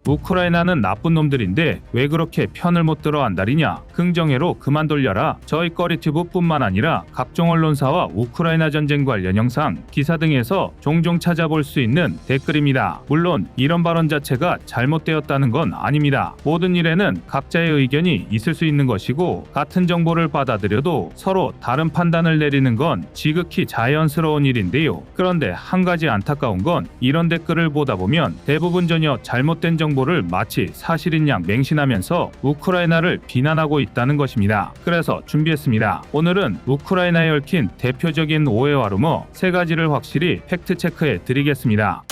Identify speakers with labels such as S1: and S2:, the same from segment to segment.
S1: 우크라이나는 나쁜 놈들인데 왜 그렇게 편을 못 들어 안달이냐. 긍정회로 그만 돌려라. 저희 꺼리튜브뿐만 아니라 각종 언론사와 우크라이나 전쟁 관련 영상, 기사 등에서 종종 찾아볼 수 있는 댓글입니다. 물론 이런 발언 자체가 잘못되었다는 건 아닙니다. 모든 일에는 각자의 의견이 있을 수 있는 것이고 같은 정보를 받아들여도 서로 다른 판단을 내리는 건 지극히 자연스러운 일인데요. 그런데 한 가지 안타까운 건 이런 댓글을 보다 보면 대부분 전혀 잘못된 정보를 마치 사실인 양 맹신하면서 우크라이나를 비난하고 있다는 것입니다. 그래서 준비했습니다. 오늘은 우크라이나에 얽힌 대표적인 오해와 루머 3가지를 확실히 팩트 체크해 드리겠습니다.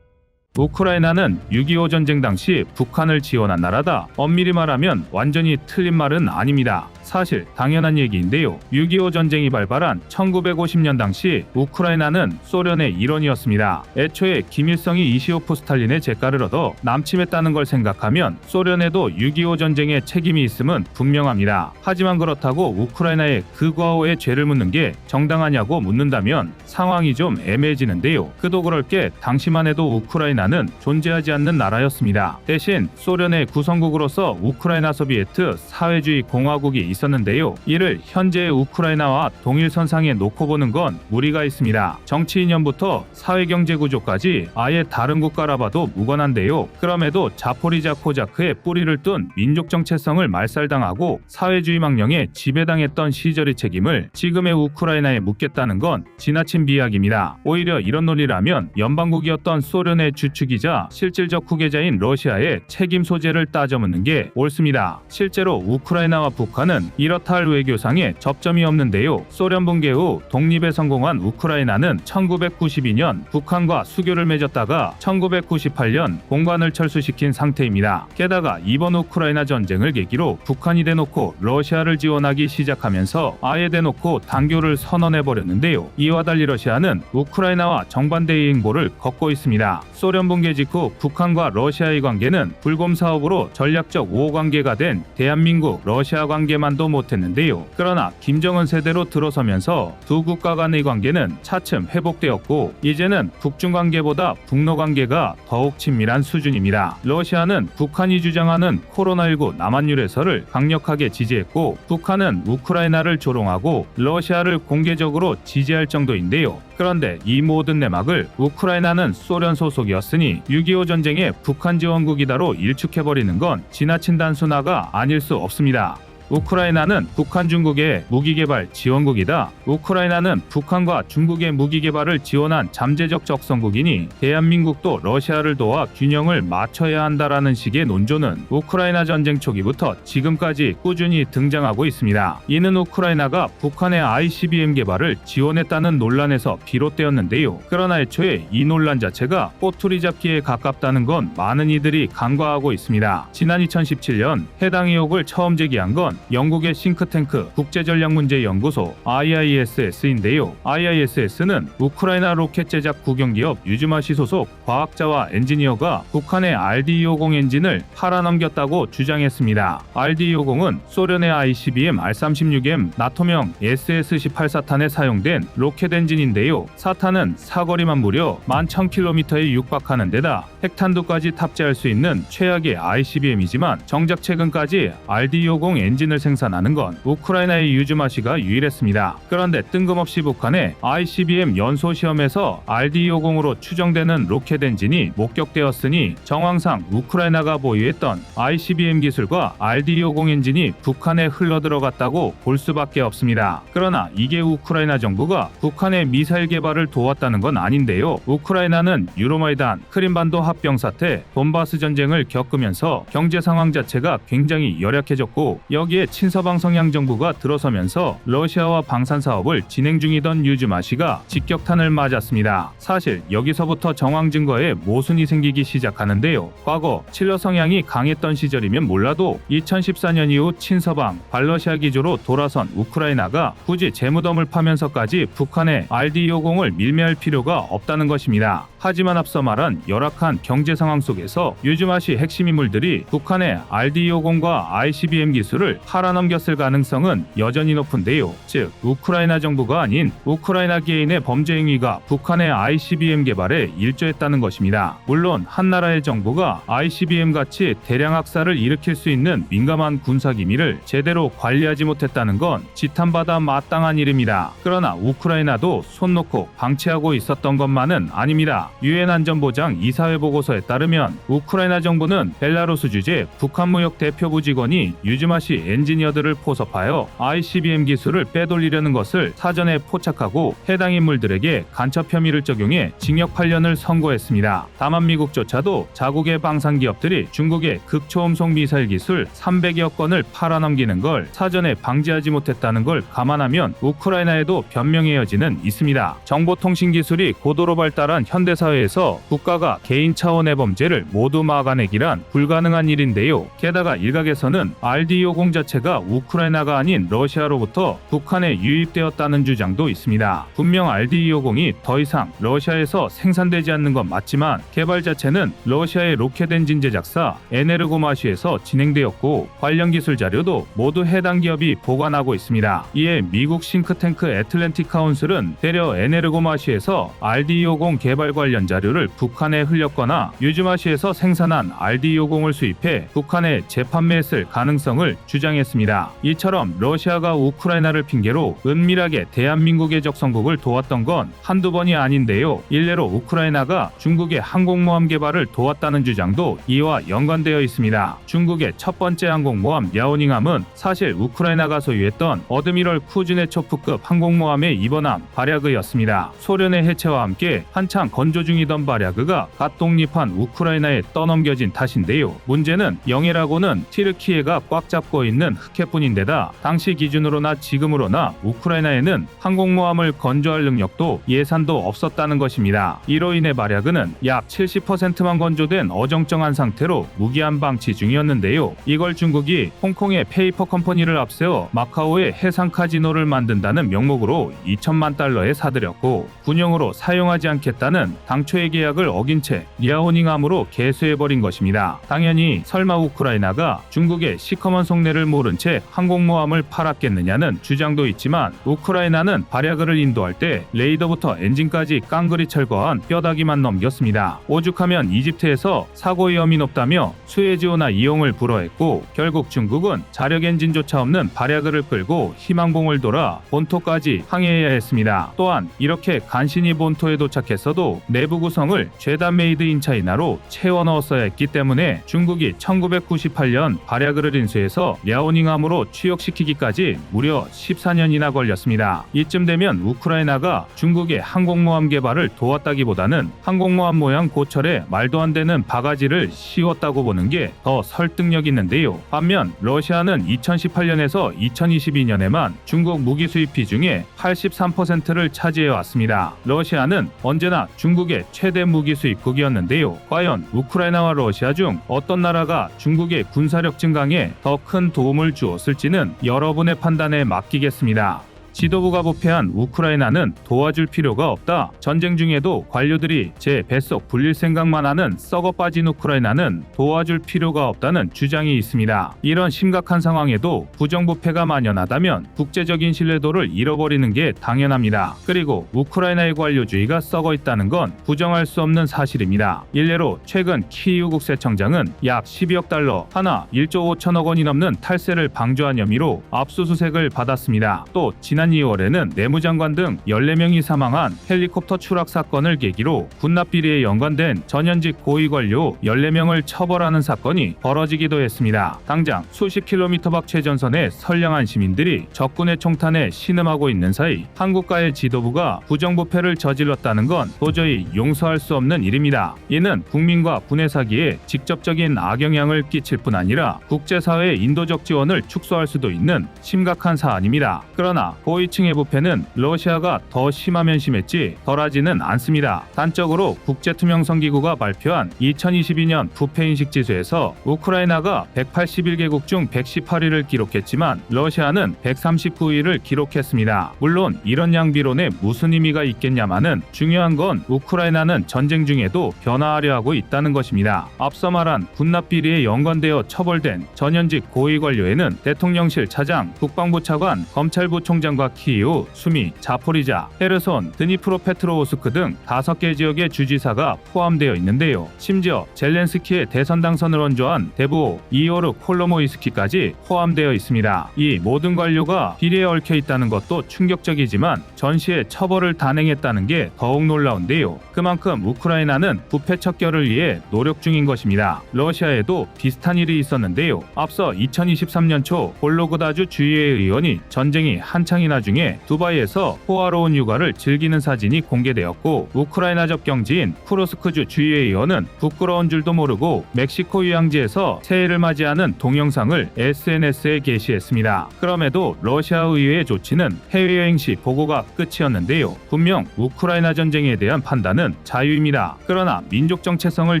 S1: 우크라이나는 6.25 전쟁 당시 북한을 지원한 나라다. 엄밀히 말하면 완전히 틀린 말은 아닙니다. 사실 당연한 얘기인데요. 6.25 전쟁이 발발한 1950년 당시 우크라이나는 소련의 일원이었습니다. 애초에 김일성이 이시오프 스탈린의 재가를 얻어 남침했다는 걸 생각하면 소련에도 6.25 전쟁에 책임이 있음은 분명합니다. 하지만 그렇다고 우크라이나에 그 과오에 죄를 묻는 게 정당하냐고 묻는다면 상황이 좀 애매해지는데요. 그도 그럴 게 당시만 해도 우크라이나는 존재하지 않는 나라였습니다. 대신 소련의 구성국으로서 우크라이나 소비에트 사회주의 공화국이 있었는데요. 이를 현재의 우크라이나와 동일선상에 놓고 보는 건 무리가 있습니다. 정치 이념부터 사회경제 구조까지 아예 다른 국가라 봐도 무관한데요. 그럼에도 자포리자 코자크의 뿌리를 둔 민족 정체성을 말살당하고 사회주의 망령에 지배당했던 시절의 책임을 지금의 우크라이나에 묻겠다는 건 지나친 비약입니다. 오히려 이런 논리라면 연방국이었던 소련의 주축이자 실질적 후계자인 러시아의 책임 소재를 따져묻는 게 옳습니다. 실제로 우크라이나와 북한은 이렇다 할 외교상에 접점이 없는데요. 소련 붕괴 후 독립에 성공한 우크라이나는 1992년 북한과 수교를 맺었다가 1998년 공관을 철수시킨 상태입니다. 게다가 이번 우크라이나 전쟁을 계기로 북한이 대놓고 러시아를 지원하기 시작하면서 아예 대놓고 단교를 선언해버렸는데요. 이와 달리 러시아는 우크라이나와 정반대의 행보를 걷고 있습니다. 소련 붕괴 직후 북한과 러시아의 관계는 불곰 사업으로 전략적 우호관계가 된 대한민국 러시아 관계만도 못했는데요. 그러나 김정은 세대로 들어서면서 두 국가 간의 관계는 차츰 회복되었고 이제는 북중 관계보다 북러 관계가 더욱 친밀한 수준입니다. 러시아는 북한이 주장하는 코로나19 남한 유래설을 강력하게 지지했고 북한은 우크라이나를 조롱하고 러시아를 공개적으로 지지할 정도인데요. 그런데 이 모든 내막을 우크라이나는 소련 소속이었으니 6.25 전쟁의 북한 지원국이다로 일축해버리는 건 지나친 단순화가 아닐 수 없습니다. 우크라이나는 북한 중국의 무기개발 지원국이다. 우크라이나는 북한과 중국의 무기개발을 지원한 잠재적 적성국이니 대한민국도 러시아를 도와 균형을 맞춰야 한다라는 식의 논조는 우크라이나 전쟁 초기부터 지금까지 꾸준히 등장하고 있습니다. 이는 우크라이나가 북한의 ICBM 개발을 지원했다는 논란에서 비롯되었는데요. 그러나 애초에 이 논란 자체가 꼬투리 잡기에 가깝다는 건 많은 이들이 간과하고 있습니다. 지난 2017년 해당 의혹을 처음 제기한 건 영국의 싱크탱크 국제전략문제연구소 IISS인데요. IISS는 우크라이나 로켓 제작 국영기업 유즈마시 소속 과학자와 엔지니어가 북한의 RD-250 엔진을 팔아넘겼다고 주장했습니다. RD-250은 소련의 ICBM R-36M 나토명 SS-18 사탄에 사용된 로켓 엔진인데요. 사탄은 사거리만 무려 11,000km에 육박하는 데다 핵탄두까지 탑재할 수 있는 최악의 ICBM이지만 정작 최근까지 RD-250 엔진을 생산하는 건 우크라이나의 유즈마시가 유일했습니다. 그런데 뜬금없이 북한의 ICBM 연소 시험에서 RD-250으로 추정되는 로켓 엔진이 목격되었으니 정황상 우크라이나가 보유했던 ICBM 기술과 RD-250 엔진이 북한에 흘러들어갔다고 볼 수밖에 없습니다. 그러나 이게 우크라이나 정부가 북한의 미사일 개발을 도왔다는 건 아닌데요. 우크라이나는 유로마이단, 크림반도 합병 사태, 돈바스 전쟁을 겪으면서 경제 상황 자체가 굉장히 열악해졌고 여기에 친서방 성향 정부가 들어서면서 러시아와 방산 사업을 진행 중이던 유즈마시가 직격탄을 맞았습니다. 사실 여기서부터 정황 증거에 모순이 생기기 시작하는데요. 과거 칠러 성향이 강했던 시절이면 몰라도 2014년 이후 친서방, 반러시아 기조로 돌아선 우크라이나가 굳이 재무덤을 파면서까지 북한의 RD-250을 밀매할 필요가 없다는 것입니다. 하지만 앞서 말한 열악한 경제 상황 속에서 유즈마시 핵심 인물들이 북한의 RD-250과 ICBM 기술을 팔아넘겼을 가능성은 여전히 높은데요. 즉 우크라이나 정부가 아닌 우크라이나 개인의 범죄 행위가 북한의 ICBM 개발에 일조했다는 것입니다. 물론 한 나라의 정부가 ICBM 같이 대량 학살을 일으킬 수 있는 민감한 군사 기밀을 제대로 관리하지 못했다는 건 지탄받아 마땅한 일입니다. 그러나 우크라이나도 손 놓고 방치하고 있었던 것만은 아닙니다. 유엔 안전보장 이사회 보고서에 따르면 우크라이나 정부는 벨라루스 주재 북한 무역 대표부 직원이 유즈마시 엔지니어들을 포섭하여 ICBM 기술을 빼돌리려는 것을 사전에 포착하고 해당 인물들에게 간첩 혐의를 적용해 징역 8년을 선고했습니다. 다만 미국조차도 자국의 방산 기업들이 중국의 극초음속 미사일 기술 300여 건을 팔아넘기는 걸 사전에 방지하지 못했다는 걸 감안하면 우크라이나에도 변명의 여지는 있습니다. 정보통신 기술이 고도로 발달한 현대사회에서 국가가 개인 차원의 범죄를 모두 막아내기란 불가능한 일인데요. 게다가 일각에서는 RD-50 자체가 우크라이나가 아닌 러시아로부터 북한에 유입되었다는 주장도 있습니다. 분명 RD-50이 더 이상 러시아에서 생산되지 않는 건 맞지만 개발 자체는 러시아의 로켓 엔진 제작사 에네르고마시에서 진행되었고 관련 기술 자료도 모두 해당 기업이 보관하고 있습니다. 이에 미국 싱크탱크 애틀랜틱 카운슬은 대려 에네르고마시에서 RD-50 개발 관련 자료를 북한에 흘렸거나 유즈마시에서 생산한 RD-50을 수입해 북한에 재판매했을 가능성을 주장했습니다. 이처럼 러시아가 우크라이나를 핑계로 은밀하게 대한민국의 적성국을 도왔던 건 한두 번이 아닌데요. 일례로 우크라이나가 중국의 항공모함 개발을 도왔다는 주장도 이와 연관되어 있습니다. 중국의 첫 번째 항공모함 랴오닝함은 사실 우크라이나가 소유했던 어드미럴 쿠즈네초프급 항공모함의 입원함 바랴그였습니다. 소련의 해체와 함께 한창 건조 중이던 바랴그가 갓 독립한 우크라이나에 떠넘겨진 탓인데요. 문제는 영해라고는 티르키예가 꽉 잡고 있는 흑해뿐인데다 당시 기준으로나 지금으로나 우크라이나에는 항공모함을 건조할 능력도 예산도 없었다는 것입니다. 이로 인해 바랴그는 약 70%만 건조된 어정쩡한 상태로 무기한 방치 중이었는데요. 이걸 중국이 홍콩의 페이퍼 컴퍼니를 앞세워 마카오에 해상 카지노를 만든다는 명목으로 2천만 달러에 사들였고 군용으로 사용하지 않겠다는 당초의 계약을 어긴 채 랴오닝함으로 개수해버린 것입니다. 당연히 설마 우크라이나가 중국의 시커먼 속내를 모른 채 항공모함을 팔았겠느냐는 주장도 있지만 우크라이나는 바랴그를 인도할 때 레이더부터 엔진까지 깡그리 철거한 뼈다귀만 넘겼습니다. 오죽하면 이집트에서 사고 위험이 높다며 수에즈호나 이용을 불허했고 결국 중국은 자력 엔진조차 없는 바랴그를 끌고 희망봉을 돌아 본토까지 항해해야 했습니다. 또한 이렇게 간신히 본토에 도착했어도 내부 구성을 죄다 메이드 인 차이나로 채워 넣었어야 했기 때문에 중국이 1998년 바랴그를 인수해서 랴오닝함으로 취역시키기까지 무려 14년이나 걸렸습니다. 이쯤 되면 우크라이나가 중국의 항공모함 개발을 도왔다기보다는 항공모함 모양 고철에 말도 안 되는 바가지를 씌웠다고 보는 게 더 설득력 있는데요. 반면 러시아는 2018년에서 2022년에만 중국 무기 수입비 중에 83%를 차지해 왔습니다. 러시아는 언제나 중국의 최대 무기 수입국이었는데요. 과연 우크라이나와 러시아 중 어떤 나라가 중국의 군사력 증강에 더 큰 도움을 주었을지는 여러분의 판단에 맡기겠습니다. 지도부가 부패한 우크라이나는 도와줄 필요가 없다. 전쟁 중에도 관료들이 제 뱃속 불릴 생각만 하는 썩어 빠진 우크라이나는 도와줄 필요가 없다는 주장이 있습니다. 이런 심각한 상황에도 부정부패가 만연하다면 국제적인 신뢰도를 잃어버리는 게 당연합니다. 그리고 우크라이나의 관료주의가 썩어 있다는 건 부정할 수 없는 사실입니다. 일례로 최근 키이우 국세청장은 약 12억 달러, 하나 1조 5천억 원이 넘는 탈세를 방조한 혐의로 압수수색을 받았습니다. 또 지난 2월에는 내무장관 등 14명이 사망한 헬리콥터 추락 사건을 계기로 군납 비리에 연관된 전현직 고위 관료 14명을 처벌하는 사건이 벌어지기도 했습니다. 당장 수십 킬로미터 밖 최전선에 선량한 시민들이 적군의 총탄에 신음하고 있는 사이 한국과의 지도부가 부정부패를 저질렀다는 건 도저히 용서할 수 없는 일입니다. 이는 국민과 분해 사기에 직접적인 악영향을 끼칠 뿐 아니라 국제사회의 인도적 지원을 축소할 수도 있는 심각한 사안입니다. 그러나 고위층의 부패는 러시아가 더 심하면 심했지 덜하지는 않습니다. 단적으로 국제투명성기구가 발표한 2022년 부패인식 지수에서 우크라이나가 181개국 중 118위를 기록했지만 러시아는 139위를 기록했습니다. 물론 이런 양비론에 무슨 의미가 있겠냐마는 중요한 건 우크라이나는 전쟁 중에도 변화하려 하고 있다는 것입니다. 앞서 말한 군납 비리에 연관되어 처벌된 전현직 고위 관료에는 대통령실 차장, 국방부 차관, 검찰부 총장과 키이우, 수미, 자포리자, 헤르손, 드니프로페트로우스크 등 5개 지역의 주지사가 포함되어 있는데요. 심지어 젤렌스키의 대선 당선을 원조한 대부호 이오르 콜로모이스키까지 포함되어 있습니다. 이 모든 관료가 비리에 얽혀 있다는 것도 충격적이지만 전시에 처벌을 단행했다는 게 더욱 놀라운데요. 그만큼 우크라이나는 부패 척결을 위해 노력 중인 것입니다. 러시아에도 비슷한 일이 있었는데요. 앞서 2023년 초 볼로그다주 주의회 의원이 전쟁이 한창이나 중에 두바이에서 호화로운 육아를 즐기는 사진이 공개되었고, 우크라이나 접경지인 쿠로스크주 주의회 의원은 부끄러운 줄도 모르고 멕시코 휴양지에서 새해를 맞이하는 동영상을 SNS에 게시했습니다. 그럼에도 러시아 의회의 조치는 해외여행 시 보고가 끝이었는데요. 분명 우크라이나 전쟁에 대한 판단은 자유입니다. 그러나 민족 정체성을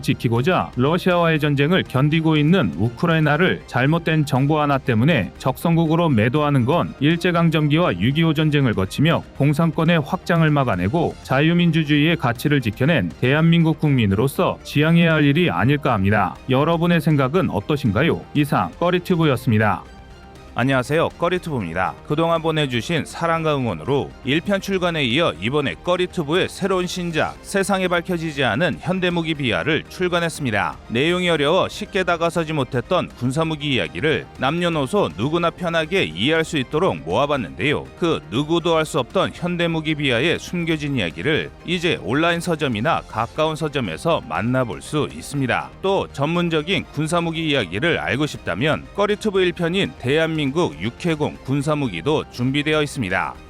S1: 지키고자 러시아와의 전쟁을 견디고 있는 우크라이나를 잘못된 정보 하나 때문에 적성국으로 매도하는 건 일제강점기와 6.25 전쟁을 거치며 공산권의 확장을 막아내고 자유민주주의의 가치를 지켜낸 대한민국 국민으로서 지향해야 할 일이 아닐까 합니다. 여러분의 생각은 어떠신가요? 이상 꺼리튜브였습니다.
S2: 안녕하세요, 꺼리튜브입니다. 그동안 보내주신 사랑과 응원으로 1편 출간에 이어 이번에 꺼리튜브의 새로운 신작 세상에 밝혀지지 않은 현대무기 비하를 출간했습니다. 내용이 어려워 쉽게 다가서지 못했던 군사무기 이야기를 남녀노소 누구나 편하게 이해할 수 있도록 모아봤는데요. 그 누구도 알 수 없던 현대무기 비하의 숨겨진 이야기를 이제 온라인 서점이나 가까운 서점에서 만나볼 수 있습니다. 또 전문적인 군사무기 이야기를 알고 싶다면 꺼리튜브 1편인 대한민국 육해공 군사무기도 준비되어 있습니다.